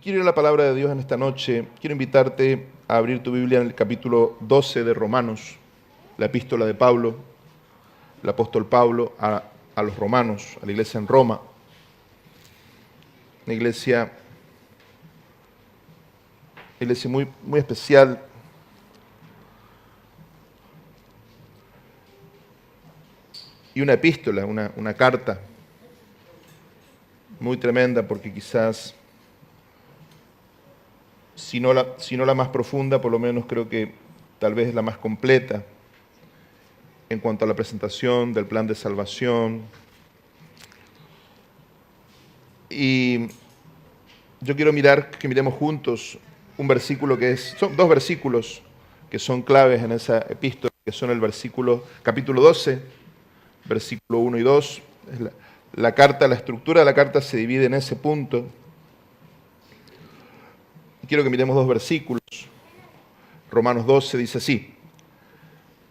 quiero ir a la palabra de Dios en esta noche. Quiero invitarte a abrir tu Biblia en el capítulo 12 de Romanos, la epístola de Pablo, el apóstol Pablo a los romanos, a la iglesia en Roma. Una iglesia muy, muy especial. Y una epístola, una carta muy tremenda, porque quizás, si no la más profunda, por lo menos creo que tal vez es la más completa en cuanto a la presentación del plan de salvación. Y yo quiero que miremos juntos un versículo son dos versículos que son claves en esa epístola, que son el capítulo 12, versículo 1 y 2. La estructura de la carta se divide en ese punto. Y quiero que miremos dos versículos. Romanos 12 dice así: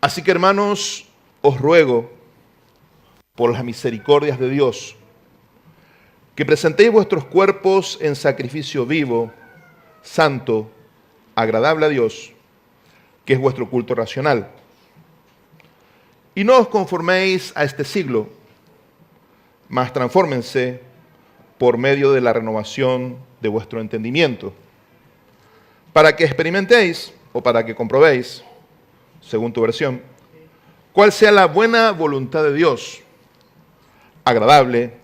Así que, hermanos, os ruego, por las misericordias de Dios, que presentéis vuestros cuerpos en sacrificio vivo, santo, agradable a Dios, que es vuestro culto racional. Y no os conforméis a este siglo, mas transfórmense por medio de la renovación de vuestro entendimiento, para que experimentéis, o para que comprobéis, según tu versión, cuál sea la buena voluntad de Dios, agradable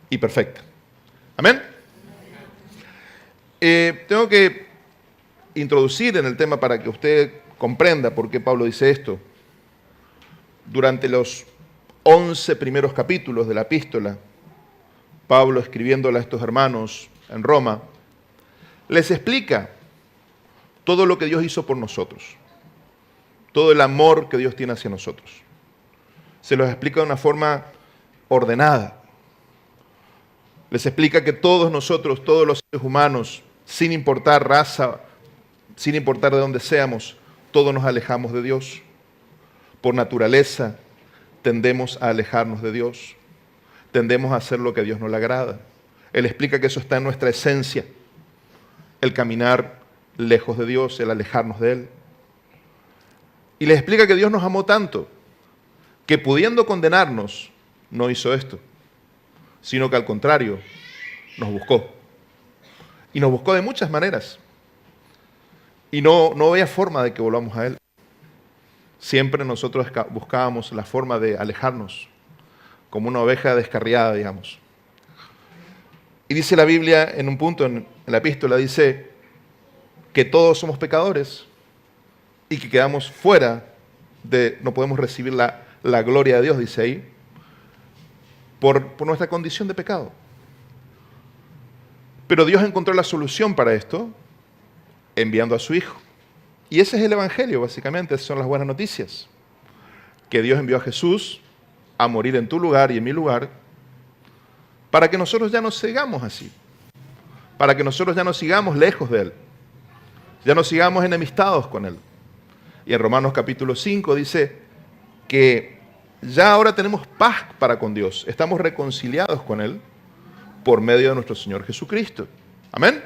y perfecta. ¿Amén? Tengo que introducir en el tema para que usted comprenda por qué Pablo dice esto. Durante los 11 primeros capítulos de la epístola, Pablo, escribiéndole a estos hermanos en Roma, les explica todo lo que Dios hizo por nosotros, todo el amor que Dios tiene hacia nosotros. Se los explica de una forma ordenada. Les explica que todos nosotros, todos los seres humanos, sin importar raza, sin importar de dónde seamos, todos nos alejamos de Dios. Por naturaleza tendemos a alejarnos de Dios. Tendemos a hacer lo que a Dios no le agrada. Él explica que eso está en nuestra esencia, el caminar lejos de Dios, el alejarnos de Él. Y les explica que Dios nos amó tanto, que pudiendo condenarnos, no hizo esto, sino que al contrario, nos buscó. Y nos buscó de muchas maneras. Y no había forma de que volvamos a Él. Siempre nosotros buscábamos la forma de alejarnos, como una oveja descarriada, digamos. Y dice la Biblia en un punto en la epístola, dice que todos somos pecadores y que quedamos fuera no podemos recibir la gloria de Dios, dice ahí, por nuestra condición de pecado. Pero Dios encontró la solución para esto enviando a su Hijo. Y ese es el Evangelio, básicamente, esas son las buenas noticias. Que Dios envió a Jesús a morir en tu lugar y en mi lugar, para que nosotros ya no sigamos así, para que nosotros ya no sigamos lejos de Él, ya no sigamos enemistados con Él. Y en Romanos capítulo 5 dice que ya ahora tenemos paz para con Dios, estamos reconciliados con Él por medio de nuestro Señor Jesucristo. ¿Amén?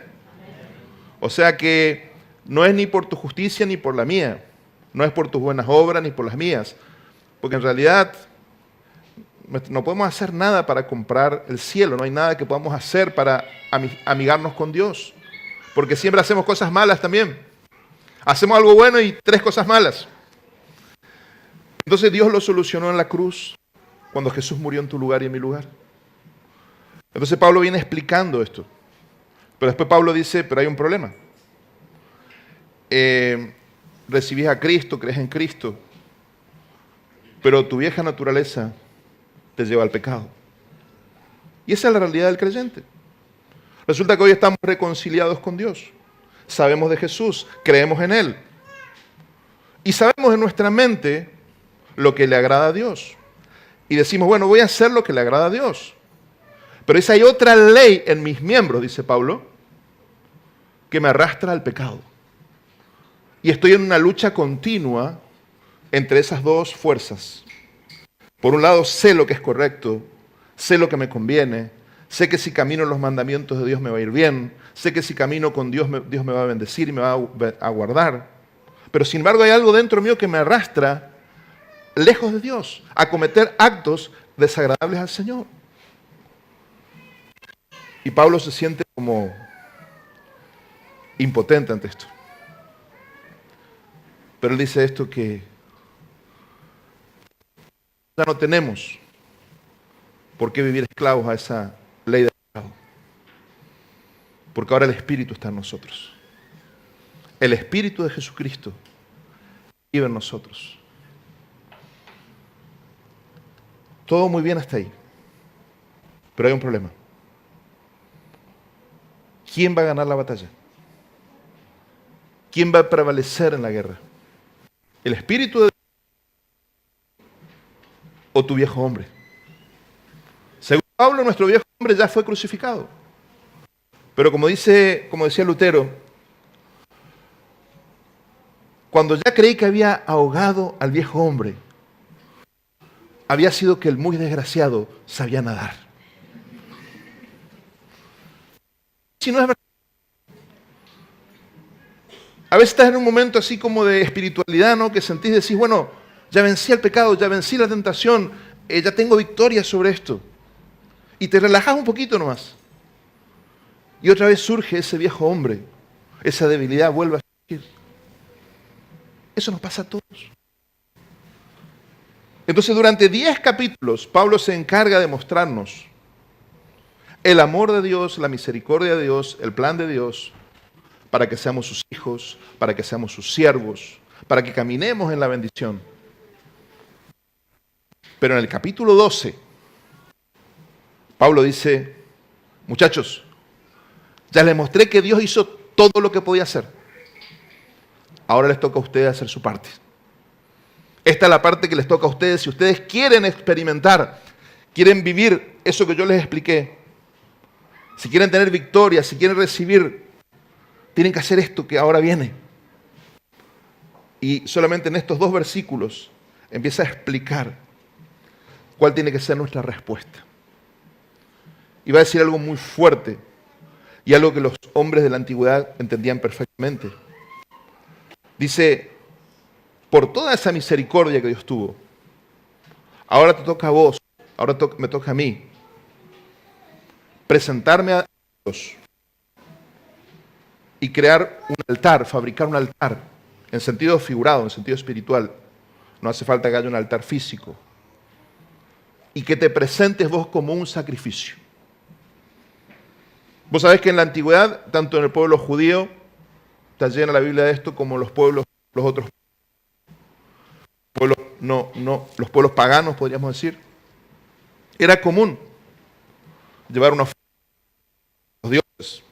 O sea que no es ni por tu justicia ni por la mía, no es por tus buenas obras ni por las mías, porque en realidad no podemos hacer nada para comprar el cielo, no hay nada que podamos hacer para amigarnos con Dios, porque siempre hacemos cosas malas también. Hacemos algo bueno y 3 cosas malas. Entonces Dios lo solucionó en la cruz, cuando Jesús murió en tu lugar y en mi lugar. Entonces Pablo viene explicando esto, pero después Pablo dice, pero hay un problema. Recibís a Cristo, crees en Cristo, pero tu vieja naturaleza te lleva al pecado. Y esa es la realidad del creyente. Resulta que hoy estamos reconciliados con Dios. Sabemos de Jesús, creemos en Él. Y sabemos en nuestra mente lo que le agrada a Dios. Y decimos, bueno, voy a hacer lo que le agrada a Dios. Pero esa hay otra ley en mis miembros, dice Pablo, que me arrastra al pecado. Y estoy en una lucha continua entre esas dos fuerzas. Por un lado, sé lo que es correcto, sé lo que me conviene, Sé que si camino en los mandamientos de Dios me va a ir bien. Sé que si camino con Dios, Dios me va a bendecir y me va a guardar. Pero sin embargo hay algo dentro mío que me arrastra lejos de Dios, a cometer actos desagradables al Señor. Y Pablo se siente como impotente ante esto. Pero él dice esto, que ya no tenemos por qué vivir esclavos a esa ley del pecado. Porque ahora el Espíritu está en nosotros. El Espíritu de Jesucristo vive en nosotros. Todo muy bien hasta ahí. Pero hay un problema. ¿Quién va a ganar la batalla? ¿Quién va a prevalecer en la guerra? ¿El Espíritu de Dios o tu viejo hombre? Según Pablo, nuestro viejo hombre ya fue crucificado. Pero como decía Lutero, cuando ya creí que había ahogado al viejo hombre, había sido que el muy desgraciado sabía nadar. Si no es verdad. A veces estás en un momento así como de espiritualidad, ¿no? Que sentís, decís, bueno, ya vencí el pecado, ya vencí la tentación, ya tengo victoria sobre esto. Y te relajás un poquito nomás. Y otra vez surge ese viejo hombre, esa debilidad vuelve a surgir. Eso nos pasa a todos. Entonces, durante 10 capítulos, Pablo se encarga de mostrarnos el amor de Dios, la misericordia de Dios, el plan de Dios, para que seamos sus hijos, para que seamos sus siervos, para que caminemos en la bendición. Pero en el capítulo 12, Pablo dice, muchachos, ya les mostré que Dios hizo todo lo que podía hacer. Ahora les toca a ustedes hacer su parte. Esta es la parte que les toca a ustedes. Si ustedes quieren experimentar, quieren vivir eso que yo les expliqué, si quieren tener victoria, si quieren recibir, tienen que hacer esto que ahora viene. Y solamente en estos 2 versículos empieza a explicar cuál tiene que ser nuestra respuesta. Y va a decir algo muy fuerte y algo que los hombres de la antigüedad entendían perfectamente. Dice, por toda esa misericordia que Dios tuvo, ahora te toca a vos, ahora me toca a mí, presentarme a Dios y crear un altar, fabricar un altar, en sentido figurado, en sentido espiritual. No hace falta que haya un altar físico. Y que te presentes vos como un sacrificio. Vos sabés que en la antigüedad, tanto en el pueblo judío, está llena la Biblia de esto, como los pueblos, los otros pueblos, los pueblos paganos, podríamos decir, era común llevar una ofrenda a los dioses.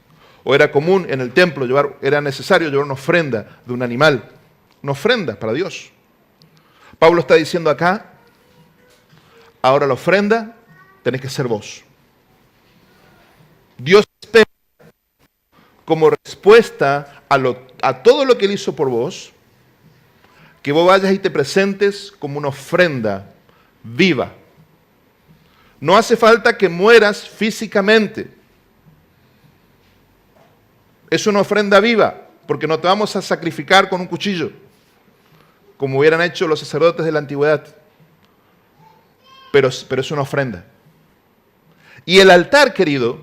O era común en el templo era necesario llevar una ofrenda de un animal, una ofrenda para Dios. Pablo está diciendo acá, ahora la ofrenda tenés que ser vos. Dios espera como respuesta a todo lo que Él hizo por vos, que vos vayas y te presentes como una ofrenda viva. No hace falta que mueras físicamente. Es una ofrenda viva, porque no te vamos a sacrificar con un cuchillo, como hubieran hecho los sacerdotes de la antigüedad. Pero es una ofrenda. Y el altar, querido,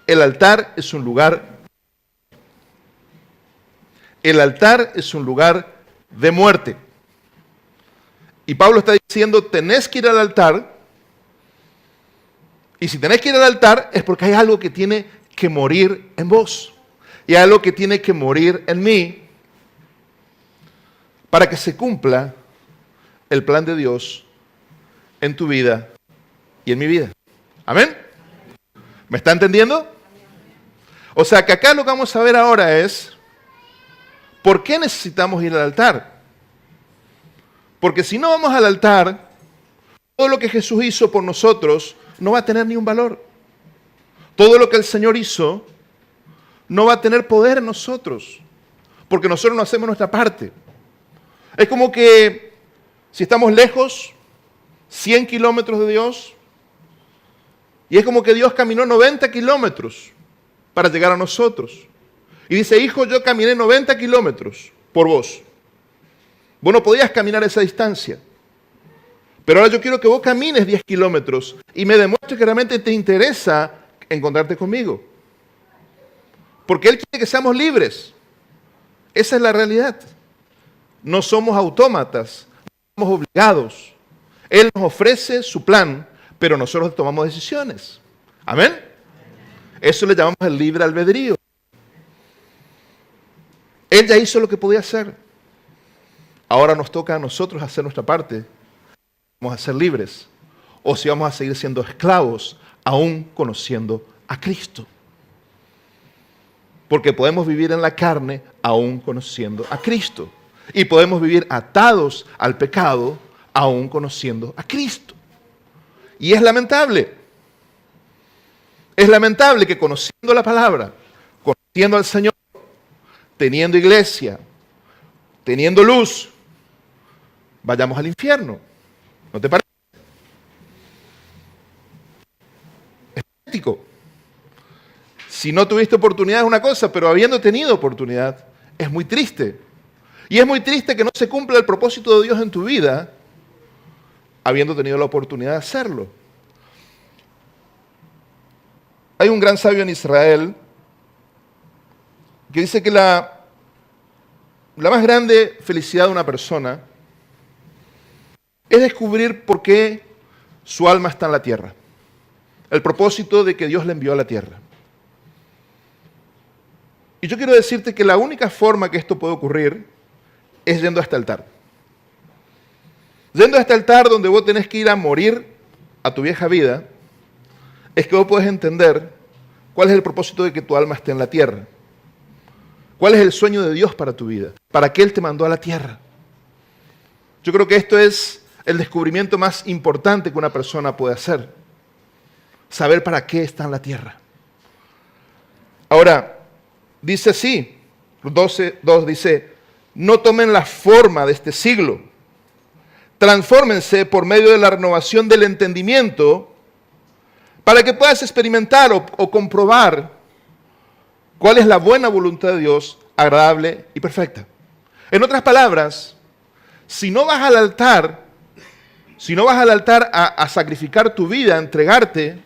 el altar es un lugar. El altar es un lugar de muerte. Y Pablo está diciendo, tenés que ir al altar. Y si tenés que ir al altar es porque hay algo que tiene que morir en vos. Y hay algo que tiene que morir en mí para que se cumpla el plan de Dios en tu vida y en mi vida. ¿Amén? ¿Me está entendiendo? O sea que acá lo que vamos a ver ahora es ¿por qué necesitamos ir al altar? Porque si no vamos al altar, todo lo que Jesús hizo por nosotros no va a tener ni un valor. Todo lo que el Señor hizo no va a tener poder en nosotros, porque nosotros no hacemos nuestra parte. Es como que si estamos lejos, 100 kilómetros de Dios, Y es como que Dios caminó 90 kilómetros para llegar a nosotros. Y dice, hijo, yo caminé 90 kilómetros por vos. Vos no podías caminar esa distancia. Pero ahora yo quiero que vos camines 10 kilómetros y me demuestres que realmente te interesa encontrarte conmigo. Porque Él quiere que seamos libres. Esa es la realidad. No somos autómatas, no somos obligados. Él nos ofrece su plan, pero nosotros tomamos decisiones. ¿Amén? Eso le llamamos el libre albedrío. Él ya hizo lo que podía hacer. Ahora nos toca a nosotros hacer nuestra parte. Vamos a ser libres. O si vamos a seguir siendo esclavos, aún conociendo a Cristo. Porque podemos vivir en la carne, aún conociendo a Cristo. Y podemos vivir atados al pecado, aún conociendo a Cristo. Y es lamentable. Es lamentable que conociendo la palabra, conociendo al Señor, teniendo iglesia, teniendo luz, vayamos al infierno. ¿No te parece? Es práctico. Si no tuviste oportunidad es una cosa, pero habiendo tenido oportunidad, es muy triste. Y es muy triste que no se cumpla el propósito de Dios en tu vida, habiendo tenido la oportunidad de hacerlo. Hay un gran sabio en Israel que dice que la más grande felicidad de una persona es descubrir por qué su alma está en la tierra. El propósito de que Dios le envió a la tierra. Y yo quiero decirte que la única forma que esto puede ocurrir es yendo a este altar. Yendo a este altar donde vos tenés que ir a morir a tu vieja vida, es que vos podés entender cuál es el propósito de que tu alma esté en la tierra. ¿Cuál es el sueño de Dios para tu vida? ¿Para qué Él te mandó a la tierra? Yo creo que esto es el descubrimiento más importante que una persona puede hacer. Saber para qué está en la tierra. Ahora, dice así, 12:2 dice, no tomen la forma de este siglo. Transfórmense por medio de la renovación del entendimiento para que puedas experimentar o comprobar cuál es la buena voluntad de Dios, agradable y perfecta. En otras palabras, si no vas al altar a sacrificar tu vida, a entregarte,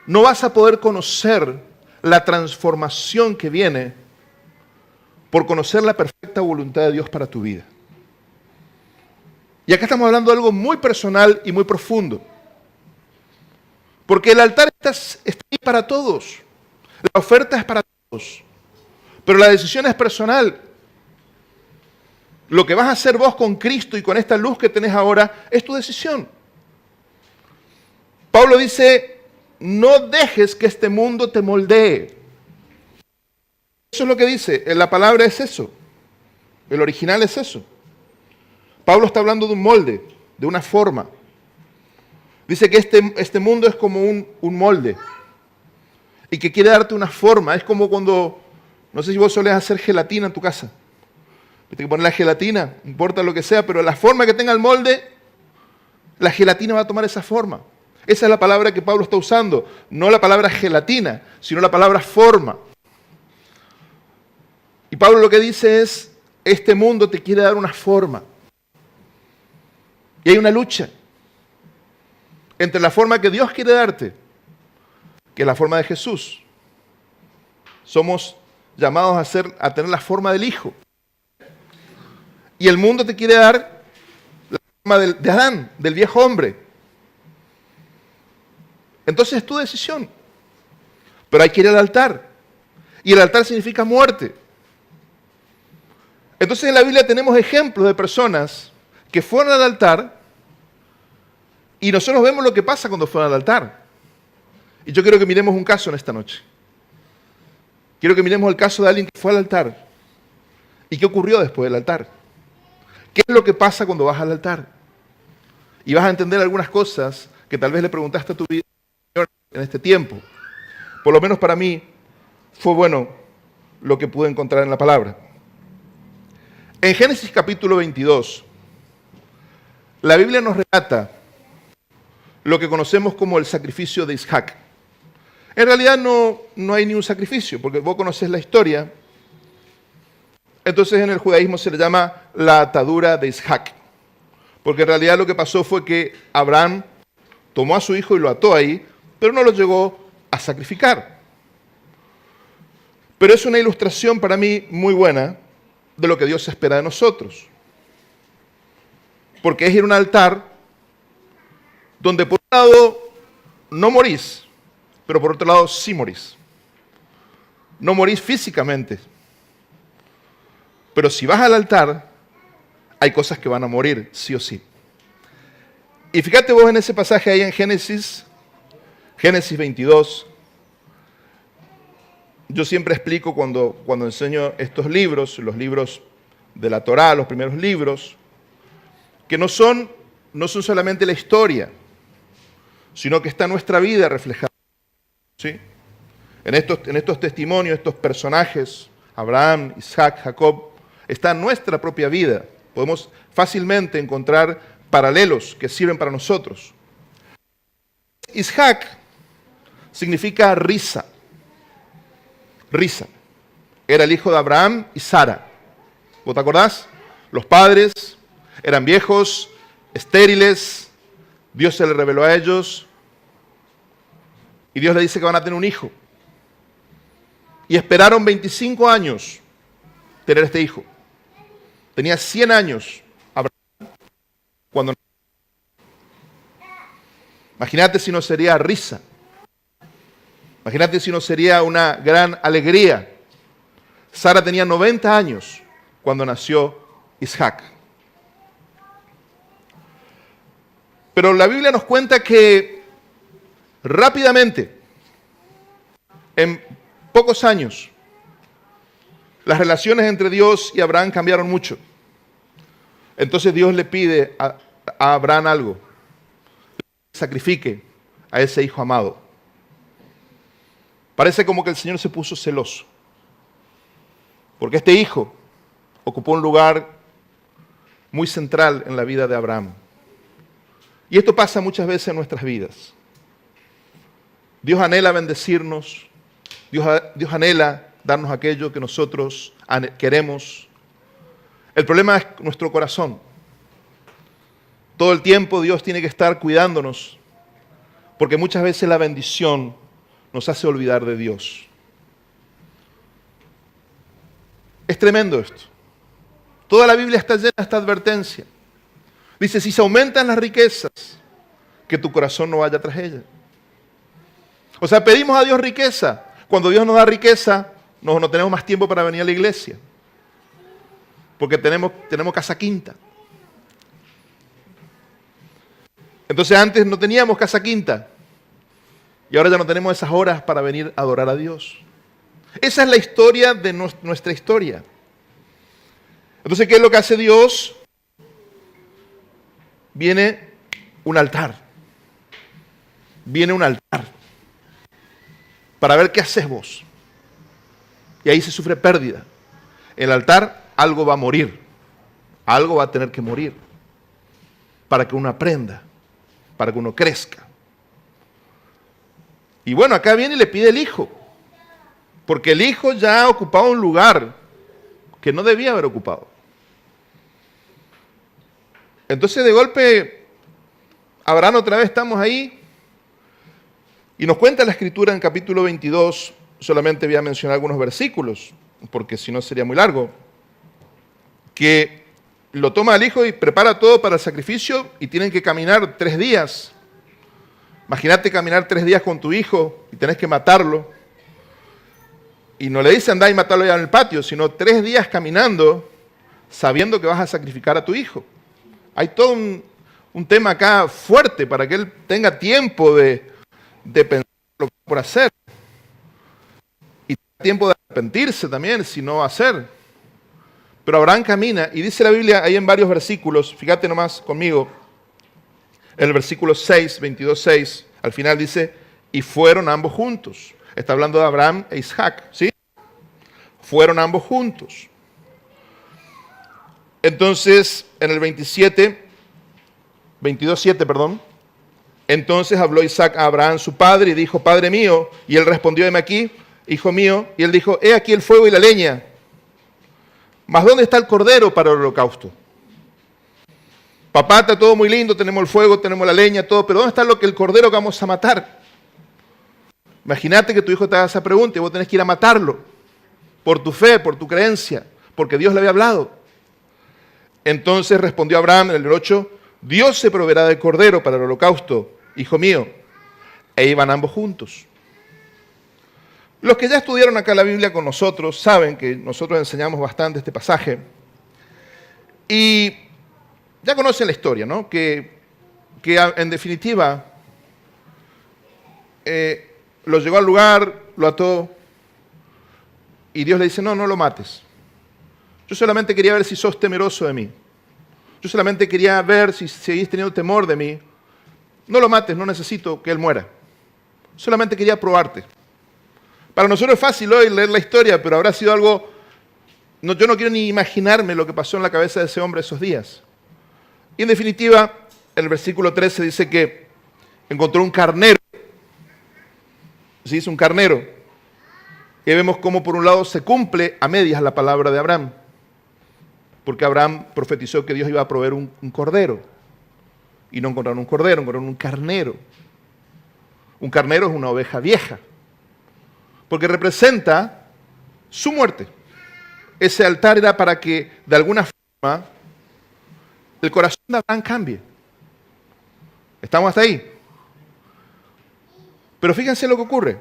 no vas a poder conocer la transformación que viene por conocer la perfecta voluntad de Dios para tu vida. Y acá estamos hablando de algo muy personal y muy profundo. Porque el altar está ahí para todos. La oferta es para todos. Pero la decisión es personal. Lo que vas a hacer vos con Cristo y con esta luz que tenés ahora es tu decisión. Pablo dice, no dejes que este mundo te moldee. Eso es lo que dice. La palabra es eso. El original es eso. Pablo está hablando de un molde, de una forma. Dice que este mundo es como un molde y que quiere darte una forma. Es como cuando, no sé si vos solés hacer gelatina en tu casa. Viste que poner la gelatina, no importa lo que sea, pero la forma que tenga el molde, la gelatina va a tomar esa forma. Esa es la palabra que Pablo está usando. No la palabra gelatina, sino la palabra forma. Y Pablo lo que dice es, este mundo te quiere dar una forma. Y hay una lucha entre la forma que Dios quiere darte, que es la forma de Jesús. Somos llamados a tener la forma del Hijo. Y el mundo te quiere dar la forma de Adán, del viejo hombre. Entonces es tu decisión. Pero hay que ir al altar. Y el altar significa muerte. Entonces en la Biblia tenemos ejemplos de personas que fueron al altar y nosotros vemos lo que pasa cuando fueron al altar. Y yo quiero que miremos un caso en esta noche. Quiero que miremos el caso de alguien que fue al altar. ¿Y qué ocurrió después del altar? ¿Qué es lo que pasa cuando vas al altar? Y vas a entender algunas cosas que tal vez le preguntaste a tu vida en este tiempo. Por lo menos para mí fue bueno lo que pude encontrar en la palabra. En Génesis capítulo 22, la Biblia nos relata lo que conocemos como el sacrificio de Isaac. En realidad no hay ni un sacrificio, porque vos conocés la historia. Entonces en el judaísmo se le llama la atadura de Isaac, porque en realidad lo que pasó fue que Abraham tomó a su hijo y lo ató ahí, pero no lo llegó a sacrificar. Pero es una ilustración para mí muy buena de lo que Dios espera de nosotros. Porque es ir a un altar donde por un lado no morís, pero por otro lado sí morís. No morís físicamente. Pero si vas al altar, hay cosas que van a morir, sí o sí. Y fíjate vos en ese pasaje ahí en Génesis 22. Yo siempre explico cuando enseño estos libros, los libros de la Torá, los primeros libros, que no son solamente la historia, sino que está nuestra vida reflejada. ¿Sí? En estos testimonios, estos personajes, Abraham, Isaac, Jacob, está nuestra propia vida. Podemos fácilmente encontrar paralelos que sirven para nosotros. Isaac significa risa. Risa. Era el hijo de Abraham y Sara. ¿Vos te acordás? Los padres eran viejos, estériles. Dios se le reveló a ellos. Y Dios le dice que van a tener un hijo. Y esperaron 25 años tener este hijo. Tenía 100 años Abraham cuando nació. Imagínate si no sería risa. Imagínate si no sería una gran alegría. Sara tenía 90 años cuando nació Isaac. Pero la Biblia nos cuenta que rápidamente, en pocos años, las relaciones entre Dios y Abraham cambiaron mucho. Entonces Dios le pide a Abraham algo: sacrifique a ese hijo amado. Parece como que el Señor se puso celoso, porque este hijo ocupó un lugar muy central en la vida de Abraham. Y esto pasa muchas veces en nuestras vidas. Dios anhela bendecirnos, Dios anhela darnos aquello que nosotros queremos. El problema es nuestro corazón. Todo el tiempo Dios tiene que estar cuidándonos, porque muchas veces la bendición nos hace olvidar de Dios. Es tremendo esto. Toda la Biblia está llena de esta advertencia. Dice, si se aumentan las riquezas, que tu corazón no vaya tras ellas. O sea, pedimos a Dios riqueza. Cuando Dios nos da riqueza, no tenemos más tiempo para venir a la iglesia. Porque tenemos casa quinta. Entonces antes no teníamos casa quinta. Y ahora ya no tenemos esas horas para venir a adorar a Dios. Esa es la historia de nuestra historia. Entonces, ¿qué es lo que hace Dios? Viene un altar. Viene un altar. Para ver qué haces vos. Y ahí se sufre pérdida. En el altar algo va a morir. Algo va a tener que morir. Para que uno aprenda. Para que uno crezca. Y bueno, acá viene y le pide el hijo. Porque el hijo ya ha ocupado un lugar que no debía haber ocupado. Entonces de golpe, Abraham otra vez estamos ahí. Y nos cuenta la Escritura en capítulo 22, solamente voy a mencionar algunos versículos, porque si no sería muy largo, que lo toma al hijo y prepara todo para el sacrificio y tienen que caminar 3 días. Imagínate caminar 3 días con tu hijo y tenés que matarlo. Y no le dice andá y matarlo ya en el patio, sino 3 días caminando sabiendo que vas a sacrificar a tu hijo. Hay todo un tema acá fuerte para que él tenga tiempo de pensar lo que por hacer. Y tiempo de arrepentirse también si no hacer. Pero Abraham camina y dice la Biblia ahí en varios versículos, fíjate nomás conmigo, en el versículo 6, 22:6, al final dice, y fueron ambos juntos. Está hablando de Abraham e Isaac, ¿sí? Fueron ambos juntos. Entonces, en el 22:7, Entonces habló Isaac a Abraham su padre y dijo, Padre mío. Y él respondió, heme aquí, hijo mío. Y él dijo, he aquí el fuego y la leña. Mas ¿dónde está el cordero para el holocausto? Papá, está todo muy lindo, tenemos el fuego, tenemos la leña, todo, pero ¿dónde está el cordero que vamos a matar? Imagínate que tu hijo te haga esa pregunta y vos tenés que ir a matarlo por tu fe, por tu creencia, porque Dios le había hablado. Entonces respondió Abraham en el 8, Dios se proveerá de cordero para el holocausto, hijo mío. E iban ambos juntos. Los que ya estudiaron acá la Biblia con nosotros saben que nosotros enseñamos bastante este pasaje. Y ya conocen la historia, ¿no? Que en definitiva lo llevó al lugar, lo ató y Dios le dice, no lo mates. Yo solamente quería ver si sos temeroso de mí. Yo solamente quería ver si seguís teniendo temor de mí. No lo mates, no necesito que él muera. Solamente quería probarte. Para nosotros es fácil hoy leer la historia, pero habrá sido algo... yo no quiero ni imaginarme lo que pasó en la cabeza de ese hombre esos días. Y en definitiva, en el versículo 13 dice que encontró un carnero. Se dice un carnero. Y vemos cómo por un lado se cumple a medias la palabra de Abraham. Porque Abraham profetizó que Dios iba a proveer un cordero. Y no encontraron un cordero, encontraron un carnero. Un carnero es una oveja vieja. Porque representa su muerte. Ese altar era para que de alguna forma el corazón de Abraham cambie. ¿Estamos hasta ahí? Pero fíjense lo que ocurre.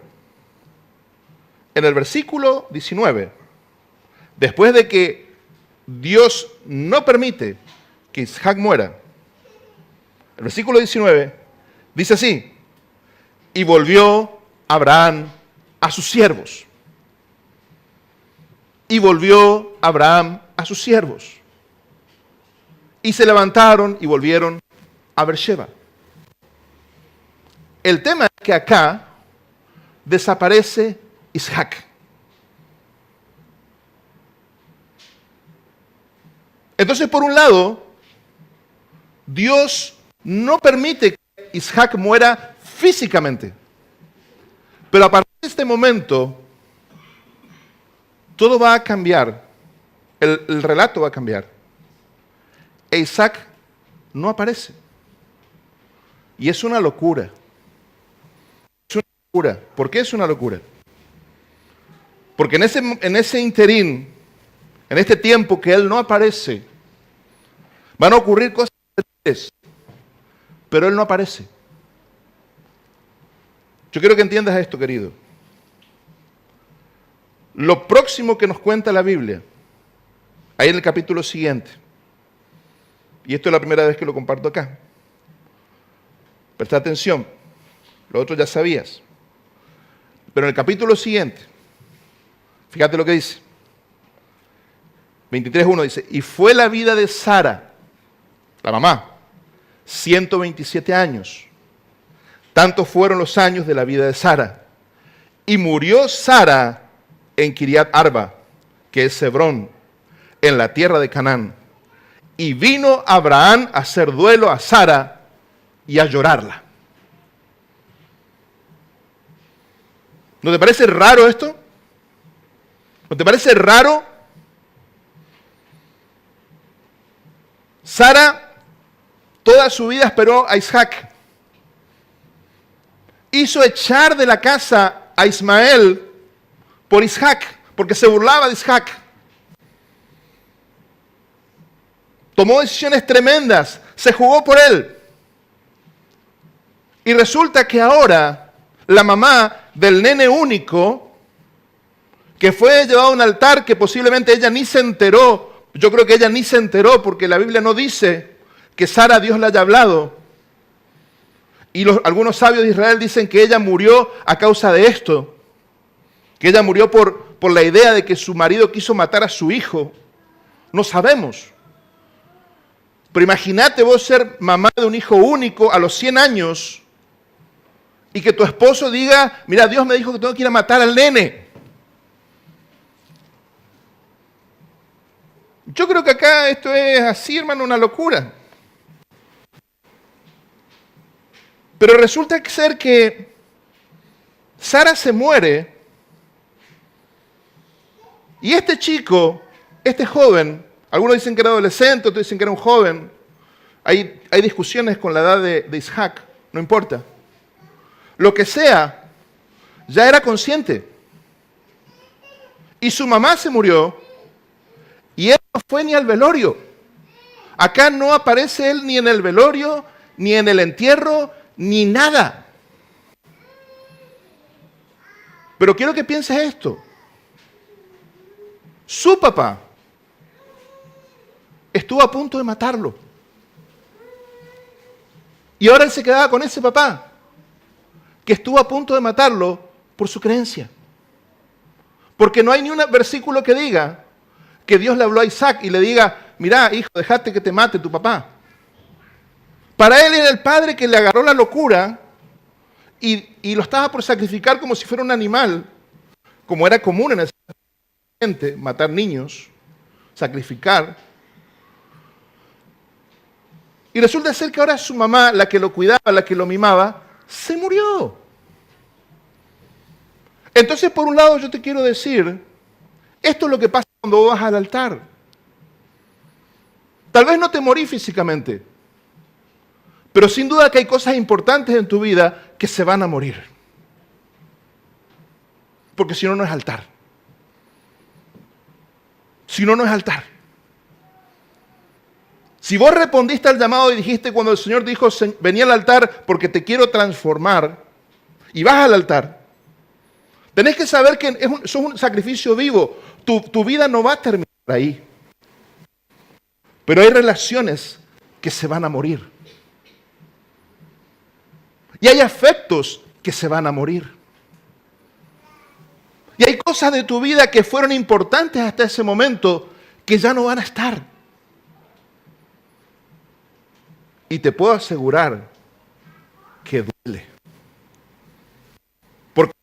En el versículo 19, después de que Dios no permite que Isaac muera, el versículo 19 dice así, y volvió Abraham a sus siervos. Y volvió Abraham a sus siervos. Y se levantaron y volvieron a Beersheba. El tema es que acá desaparece Isaac. Entonces, por un lado, Dios no permite que Isaac muera físicamente. Pero a partir de este momento, todo va a cambiar. El relato va a cambiar. E Isaac no aparece. Y es una locura. Es una locura. ¿Por qué es una locura? Porque en ese interín, en este tiempo que él no aparece, van a ocurrir cosas terribles, pero él no aparece. Yo quiero que entiendas esto, querido. Lo próximo que nos cuenta la Biblia, ahí en el capítulo siguiente, y esto es la primera vez que lo comparto acá, presta atención, lo otro ya sabías, pero en el capítulo siguiente, fíjate lo que dice, 23:1 dice, y fue la vida de Sara, la mamá, 127 años. Tantos fueron los años de la vida de Sara. Y murió Sara en Kiriat Arba, que es Hebrón, en la tierra de Canaán. Y vino Abraham a hacer duelo a Sara y a llorarla. ¿No te parece raro esto? ¿No te parece raro? Sara toda su vida esperó a Isaac. Hizo echar de la casa a Ismael por Isaac, porque se burlaba de Isaac. Tomó decisiones tremendas, se jugó por él. Y resulta que ahora la mamá del nene único, que fue llevado a un altar que posiblemente ella ni se enteró, yo creo que ella ni se enteró porque la Biblia no dice que Sara a Dios le haya hablado. Y algunos sabios de Israel dicen que ella murió a causa de esto, que ella murió por la idea de que su marido quiso matar a su hijo. No sabemos. Pero imagínate vos ser mamá de un hijo único a los 100 años y que tu esposo diga, mira, Dios me dijo que tengo que ir a matar al nene. Yo creo que acá esto es así, hermano, una locura. Pero resulta ser que Sara se muere y este chico, este joven, algunos dicen que era adolescente, otros dicen que era un joven. Hay discusiones con la edad de Isaac, no importa. Lo que sea, ya era consciente. Y su mamá se murió y él no fue ni al velorio. Acá no aparece él ni en el velorio, ni en el entierro, ni nada. Pero quiero que pienses esto. Su papá estuvo a punto de matarlo. Y ahora él se quedaba con ese papá, que estuvo a punto de matarlo por su creencia. Porque no hay ni un versículo que diga que Dios le habló a Isaac y le diga, mira, hijo, déjate que te mate tu papá. Para él era el padre que le agarró la locura y lo estaba por sacrificar como si fuera un animal, como era común en ese gente, matar niños, sacrificar. Y resulta ser que ahora su mamá, la que lo cuidaba, la que lo mimaba, se murió. Entonces, por un lado, yo te quiero decir, esto es lo que pasa cuando vas al altar. Tal vez no te morí físicamente, pero sin duda que hay cosas importantes en tu vida que se van a morir. Porque si no, no es altar. Si no, no es altar. Si vos respondiste al llamado y dijiste cuando el Señor dijo, vení al altar porque te quiero transformar, y vas al altar, tenés que saber que eso es un sacrificio vivo. Tu vida no va a terminar ahí. Pero hay relaciones que se van a morir. Y hay afectos que se van a morir. Y hay cosas de tu vida que fueron importantes hasta ese momento que ya no van a estar. Y te puedo asegurar que duele. Porque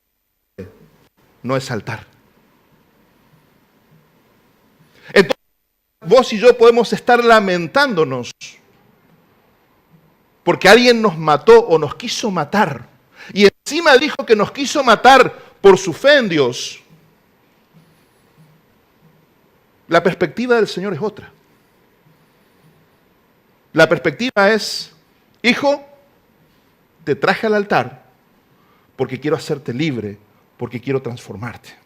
no es altar. Entonces, vos y yo podemos estar lamentándonos porque alguien nos mató o nos quiso matar. Y encima dijo que nos quiso matar por su fe en Dios. La perspectiva del Señor es otra. La perspectiva es, hijo, te traje al altar porque quiero hacerte libre, porque quiero transformarte.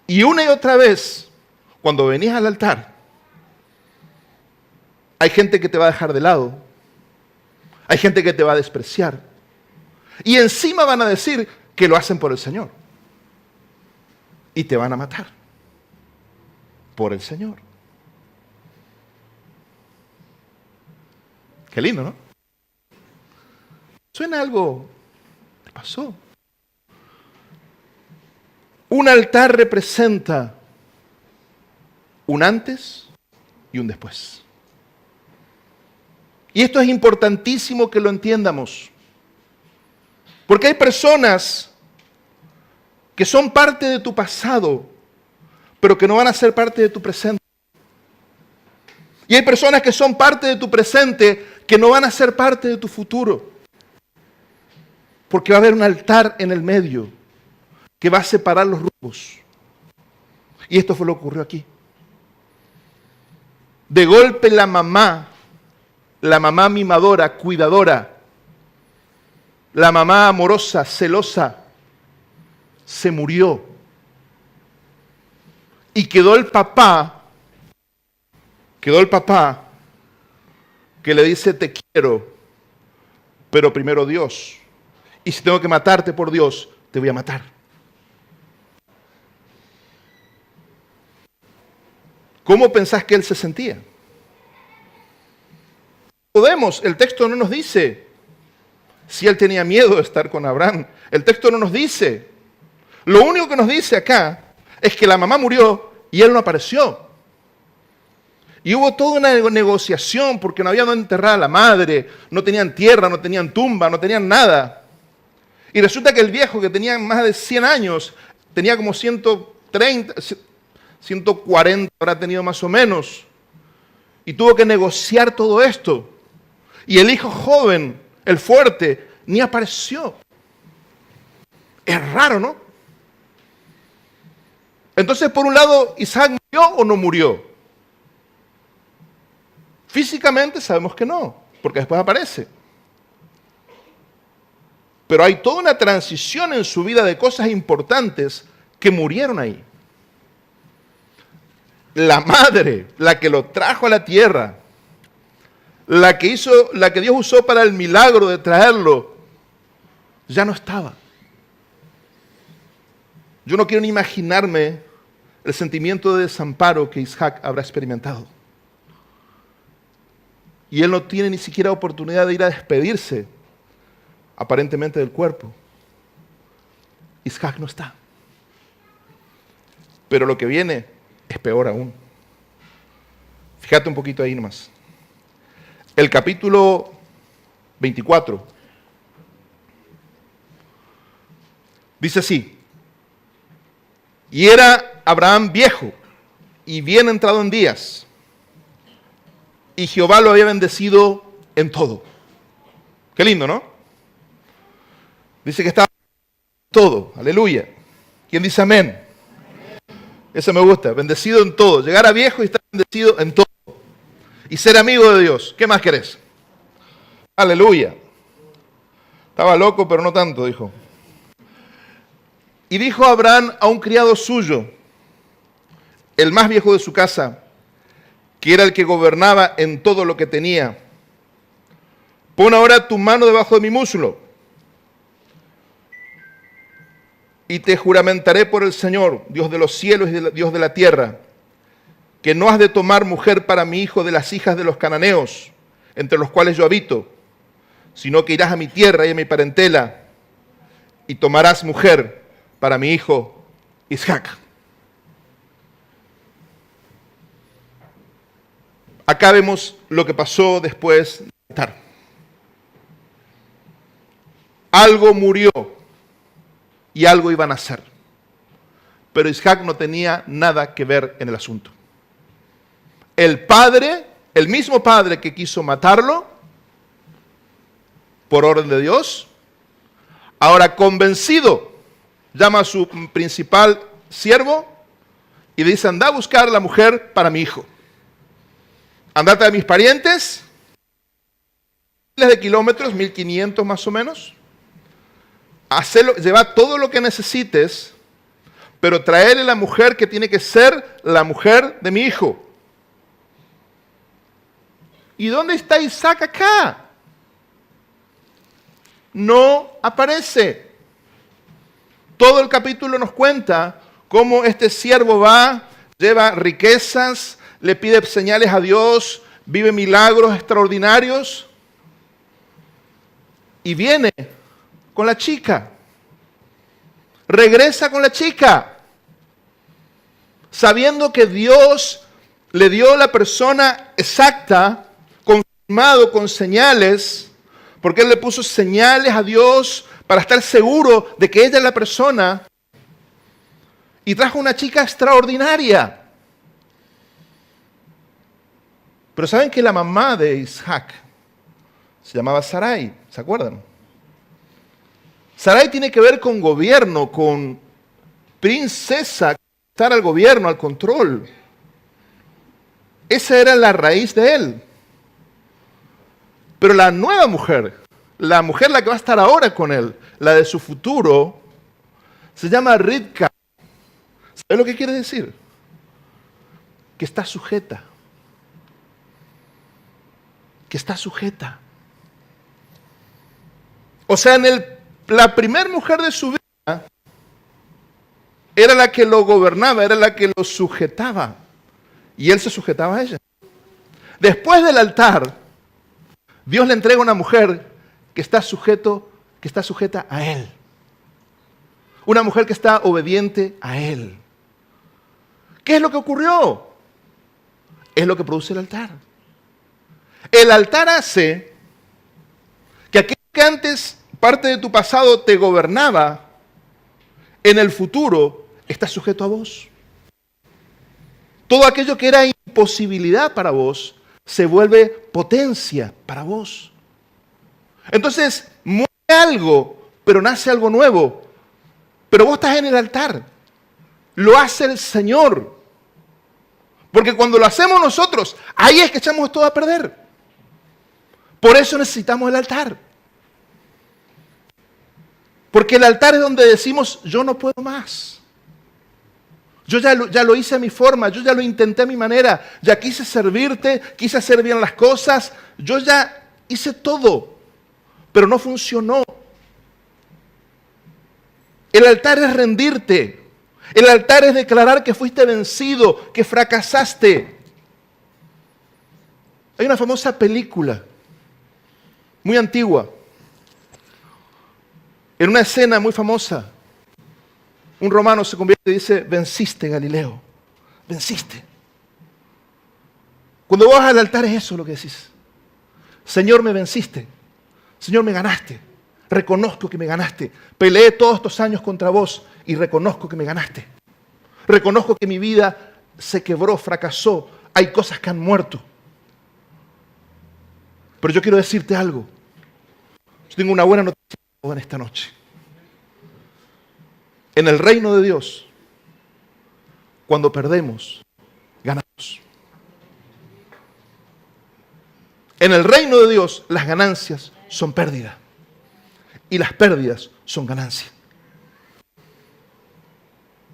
Y una y otra vez, cuando venís al altar, hay gente que te va a dejar de lado, hay gente que te va a despreciar, y encima van a decir que lo hacen por el Señor. Y te van a matar por el Señor. Qué lindo, ¿no? Suena algo que pasó. Un altar representa un antes y un después. Y esto es importantísimo que lo entiendamos. Porque hay personas que son parte de tu pasado, pero que no van a ser parte de tu presente. Y hay personas que son parte de tu presente, que no van a ser parte de tu futuro. Porque va a haber un altar en el medio que va a separar los rumbos. Y esto fue lo que ocurrió aquí. De golpe la mamá mimadora, cuidadora, la mamá amorosa, celosa, se murió. Y quedó el papá que le dice te quiero, pero primero Dios. Y si tengo que matarte por Dios, te voy a matar. ¿Cómo pensás que él se sentía? El texto no nos dice si él tenía miedo de estar con Abraham. El texto no nos dice. Lo único que nos dice acá es que la mamá murió y él no apareció. Y hubo toda una negociación porque no había donde enterrar a la madre, no tenían tierra, no tenían tumba, no tenían nada. Y resulta que el viejo, que tenía más de 100 años, tenía como 130, 140 habrá tenido más o menos. Y tuvo que negociar todo esto. Y el hijo joven, el fuerte, ni apareció. Es raro, ¿no? Entonces, por un lado, ¿Isaac murió o no murió? Físicamente sabemos que no, porque después aparece. Pero hay toda una transición en su vida de cosas importantes que murieron ahí. La madre, la que lo trajo a la tierra, la que Dios usó para el milagro de traerlo, ya no estaba. Yo no quiero ni imaginarme el sentimiento de desamparo que Isaac habrá experimentado. Y él no tiene ni siquiera oportunidad de ir a despedirse, aparentemente, del cuerpo. Isaac no está. Pero lo que viene es peor aún. Fíjate un poquito ahí nomás. El capítulo 24 dice así: y era Abraham viejo y bien entrado en días, y Jehová lo había bendecido en todo. Qué lindo, ¿no? Dice que estaba en todo. Aleluya. ¿Quién dice amén? Eso me gusta. Bendecido en todo. Llegar a viejo y estar bendecido en todo. Y ser amigo de Dios. ¿Qué más querés? Aleluya. Estaba loco, pero no tanto, dijo. Y dijo Abraham a un criado suyo, el más viejo de su casa, que era el que gobernaba en todo lo que tenía: pon ahora tu mano debajo de mi muslo, y te juramentaré por el Señor, Dios de los cielos y Dios de la tierra, que no has de tomar mujer para mi hijo de las hijas de los cananeos, entre los cuales yo habito, sino que irás a mi tierra y a mi parentela, y tomarás mujer para mi hijo Isaac. Acá vemos lo que pasó después del altar. Algo murió y algo iban a hacer. Pero Isaac no tenía nada que ver en el asunto. El padre, el mismo padre que quiso matarlo por orden de Dios, ahora convencido, llama a su principal siervo y dice: anda a buscar la mujer para mi hijo. Andate a mis parientes, miles de kilómetros, 1500 más o menos. Hacelo, lleva todo lo que necesites, pero traerle la mujer que tiene que ser la mujer de mi hijo. ¿Y dónde está Isaac acá? No aparece. Todo el capítulo nos cuenta cómo este siervo va, lleva riquezas, le pide señales a Dios, vive milagros extraordinarios y viene con la chica. Regresa con la chica, sabiendo que Dios le dio la persona exacta, confirmado con señales, porque Él le puso señales a Dios para estar seguro de que ella es la persona, y trajo una chica extraordinaria. Pero ¿saben que la mamá de Isaac se llamaba Sarai? ¿Se acuerdan? Sarai tiene que ver con gobierno, con princesa, estar al gobierno, al control. Esa era la raíz de él. Pero la nueva mujer, la que va a estar ahora con él, la de su futuro, se llama Rivka. ¿Sabes lo que quiere decir? Que está sujeta. Que está sujeta. O sea, la primera mujer de su vida era la que lo gobernaba, era la que lo sujetaba. Y él se sujetaba a ella. Después del altar, Dios le entrega una mujer que está sujeta a él. Una mujer que está obediente a él. ¿Qué es lo que ocurrió? Es lo que produce el altar. El altar hace que aquello que antes parte de tu pasado te gobernaba, en el futuro está sujeto a vos. Todo aquello que era imposibilidad para vos se vuelve potencia para vos. Entonces, muere algo, pero nace algo nuevo. Pero vos estás en el altar. Lo hace el Señor. Porque cuando lo hacemos nosotros, ahí es que echamos todo a perder. Por eso necesitamos el altar. Porque el altar es donde decimos, yo no puedo más. Yo ya lo hice a mi forma, yo ya lo intenté a mi manera, ya quise servirte, quise hacer bien las cosas, yo ya hice todo, pero no funcionó. El altar es rendirte, el altar es declarar que fuiste vencido, que fracasaste. Hay una famosa película, muy antigua, en una escena muy famosa, un romano se convierte y dice, venciste, Galileo, venciste. Cuando vas al altar es eso lo que decís. Señor, me venciste. Señor, me ganaste. Reconozco que me ganaste. Peleé todos estos años contra vos y reconozco que me ganaste. Reconozco que mi vida se quebró, fracasó. Hay cosas que han muerto. Pero yo quiero decirte algo. Yo tengo una buena noticia en esta noche. En el reino de Dios, cuando perdemos, ganamos. En el reino de Dios, las ganancias son pérdida. Y las pérdidas son ganancias.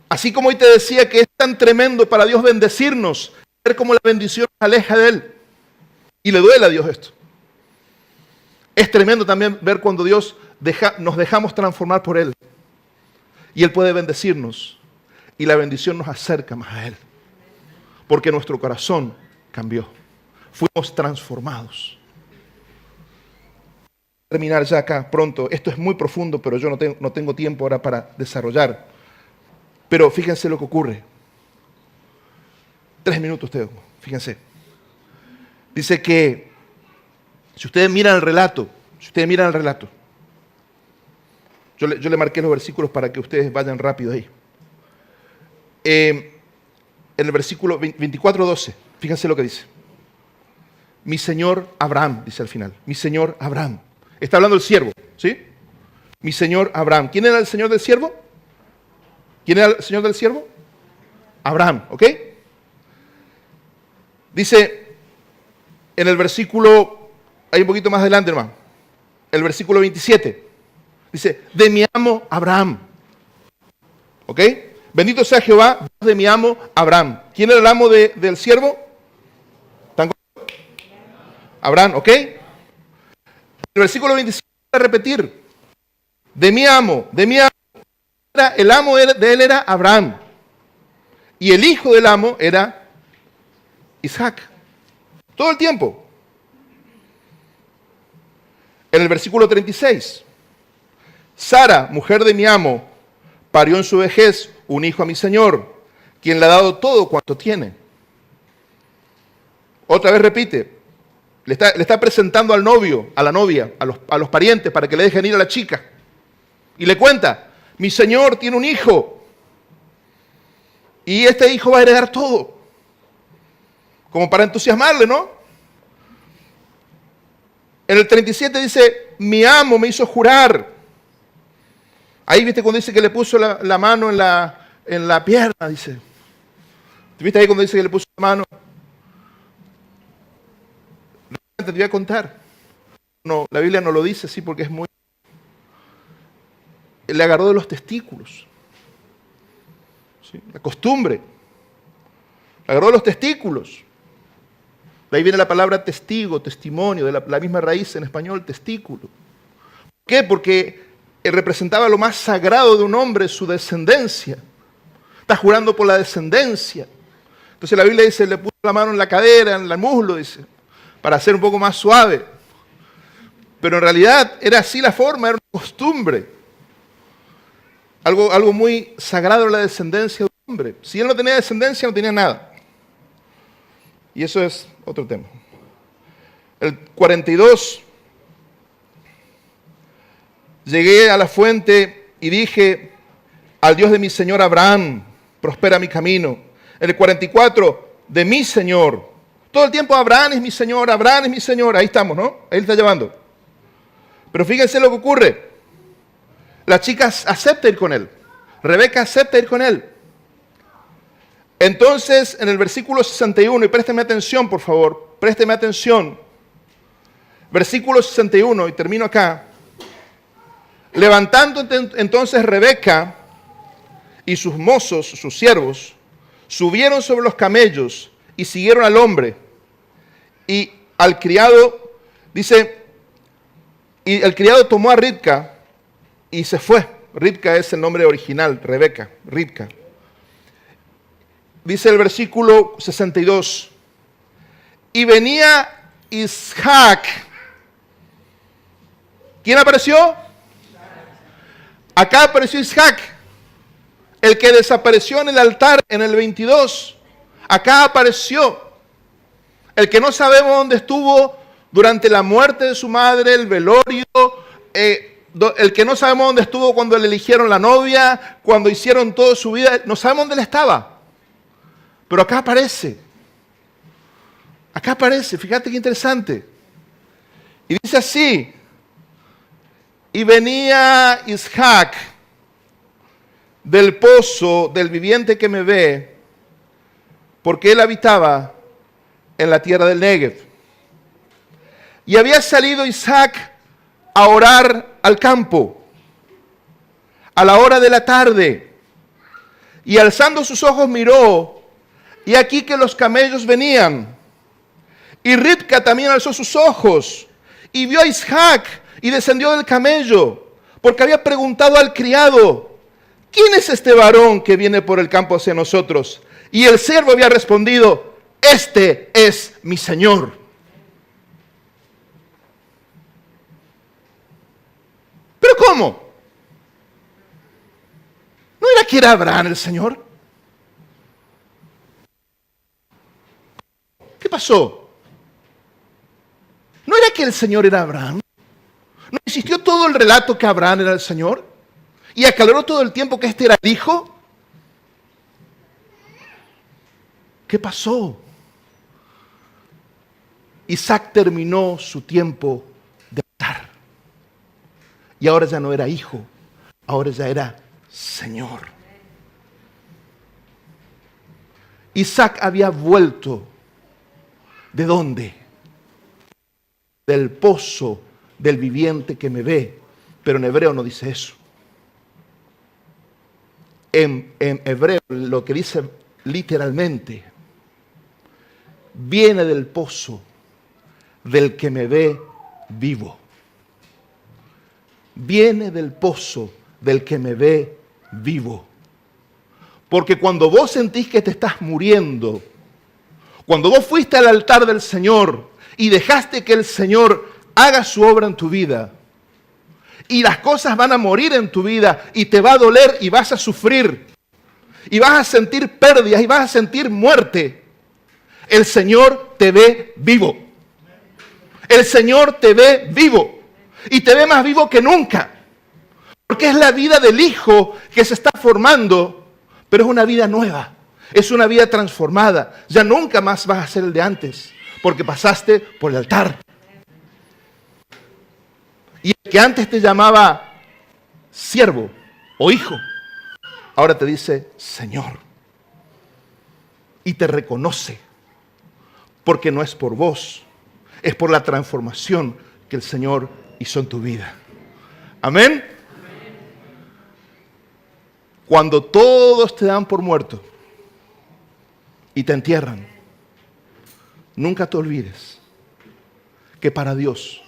Así como hoy te decía que es tan tremendo para Dios bendecirnos, ver cómo la bendición nos aleja de Él. Y le duele a Dios esto. Es tremendo también ver cuando Dios nos dejamos transformar por Él. Y Él puede bendecirnos. Y la bendición nos acerca más a Él. Porque nuestro corazón cambió. Fuimos transformados. Terminar ya acá pronto. Esto es muy profundo, pero yo no tengo tiempo ahora para desarrollar. Pero fíjense lo que ocurre. 3 minutos tengo. Fíjense. Dice que si ustedes miran el relato, yo le marqué los versículos para que ustedes vayan rápido ahí. En el versículo 24:12, fíjense lo que dice. Mi señor Abraham, dice al final. Mi señor Abraham. Está hablando el siervo, ¿sí? Mi señor Abraham. ¿Quién era el señor del siervo? ¿Quién era el señor del siervo? Abraham, ¿ok? Dice en el versículo, hay un poquito más adelante, hermano. El versículo 27. Dice, de mi amo Abraham. ¿Ok? Bendito sea Jehová, Dios de mi amo Abraham. ¿Quién era el amo del siervo? Abraham, ¿ok? El versículo 27 va a repetir. De mi amo. El amo de él era Abraham. Y el hijo del amo era Isaac. Todo el tiempo. En el versículo 36. Sara, mujer de mi amo, parió en su vejez un hijo a mi señor, quien le ha dado todo cuanto tiene. Otra vez repite, le está presentando al novio, a la novia, a los parientes para que le dejen ir a la chica. Y le cuenta, mi señor tiene un hijo y este hijo va a heredar todo. Como para entusiasmarle, ¿no? En el 37 dice, mi amo me hizo jurar. Ahí viste cuando dice que le puso la mano en la pierna, dice. ¿Viste ahí cuando dice que le puso la mano? Te voy a contar. No, la Biblia no lo dice así porque es muy... Le agarró de los testículos. ¿Sí? La costumbre. Le agarró de los testículos. De ahí viene la palabra testigo, testimonio, de la misma raíz en español, testículo. ¿Por qué? Porque representaba lo más sagrado de un hombre, su descendencia. Está jurando por la descendencia. Entonces la Biblia dice, le puso la mano en la cadera, en el muslo, dice, para hacer un poco más suave. Pero en realidad era así la forma, era una costumbre. Algo muy sagrado en la descendencia de un hombre. Si él no tenía descendencia, no tenía nada. Y eso es otro tema. El 42... Llegué a la fuente y dije al Dios de mi señor Abraham, prospera mi camino. En el 44, de mi señor. Todo el tiempo Abraham es mi señor, Abraham es mi señor. Ahí estamos, ¿no? Ahí está llevando. Pero fíjense lo que ocurre. La chica acepta ir con él. Rebeca acepta ir con él. Entonces, en el versículo 61, y présteme atención, por favor, présteme atención. Versículo 61, y termino acá. Levantando entonces Rebeca y sus mozos, sus siervos, subieron sobre los camellos y siguieron al hombre. Y al criado, dice, y el criado tomó a Ribca y se fue. Ribca es el nombre original, Rebeca, Ribca. Dice el versículo 62, y venía Isaac. ¿Quién apareció? Acá apareció Isaac, el que desapareció en el altar en el 22. Acá apareció, el que no sabemos dónde estuvo durante la muerte de su madre, el velorio, el que no sabemos dónde estuvo cuando le eligieron la novia, cuando hicieron toda su vida, no sabemos dónde él estaba. Pero acá aparece, fíjate qué interesante. Y dice así, y venía Isaac del pozo del viviente que me ve, porque él habitaba en la tierra del Negev. Y había salido Isaac a orar al campo, a la hora de la tarde, y alzando sus ojos miró, y aquí que los camellos venían. Y Ribca también alzó sus ojos, y vio a Isaac, y descendió del camello, porque había preguntado al criado, ¿quién es este varón que viene por el campo hacia nosotros? Y el siervo había respondido, este es mi señor. ¿Pero cómo? ¿No era que era Abraham el Señor? ¿Qué pasó? ¿No era que el Señor era Abraham? ¿No existió todo el relato que Abraham era el Señor? ¿Y aclaró todo el tiempo que este era el Hijo? ¿Qué pasó? Isaac terminó su tiempo de estar. Y ahora ya no era hijo, ahora ya era Señor. Isaac había vuelto. ¿De dónde? Del pozo del viviente que me ve. Pero en hebreo no dice eso. En hebreo lo que dice literalmente, viene del pozo del que me ve vivo. Viene del pozo del que me ve vivo. Porque cuando vos sentís que te estás muriendo, cuando vos fuiste al altar del Señor y dejaste que el Señor haga su obra en tu vida, y las cosas van a morir en tu vida, y te va a doler y vas a sufrir, y vas a sentir pérdidas y vas a sentir muerte, el Señor te ve vivo. El Señor te ve vivo, y te ve más vivo que nunca, porque es la vida del Hijo que se está formando, pero es una vida nueva. Es una vida transformada. Ya nunca más vas a ser el de antes, porque pasaste por el altar. Y el que antes te llamaba siervo o hijo, ahora te dice Señor. Y te reconoce, porque no es por vos, es por la transformación que el Señor hizo en tu vida. Amén. Cuando todos te dan por muerto y te entierran, nunca te olvides que para Dios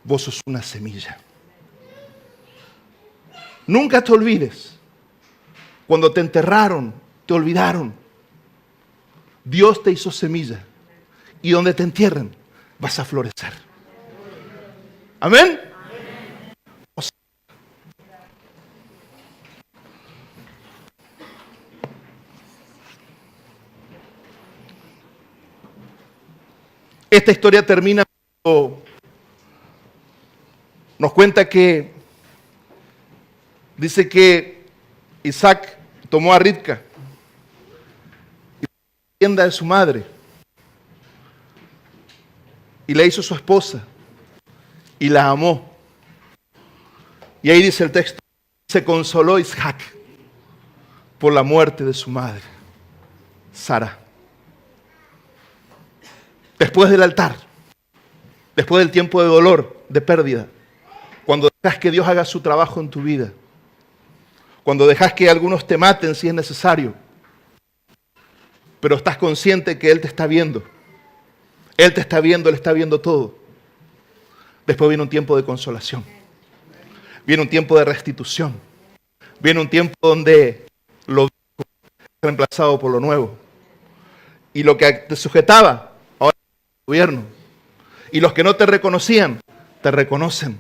vos sos una semilla. Nunca te olvides, cuando te enterraron, te olvidaron, Dios te hizo semilla, y donde te entierren vas a florecer. Amén. Esta historia termina cuando nos cuenta que dice que Isaac tomó a Ribca y la tienda de su madre y la hizo su esposa y la amó. Y ahí dice el texto, se consoló Isaac por la muerte de su madre, Sara. Después del altar, después del tiempo de dolor, de pérdida, cuando dejas que Dios haga su trabajo en tu vida, cuando dejas que algunos te maten si es necesario, pero estás consciente que Él te está viendo. Él te está viendo, Él está viendo todo. Después viene un tiempo de consolación. Viene un tiempo de restitución. Viene un tiempo donde lo viejo es reemplazado por lo nuevo. Y lo que te sujetaba, ahora es el gobierno. Y los que no te reconocían, te reconocen.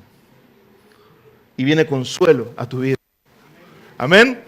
Y viene consuelo a tu vida. Amén.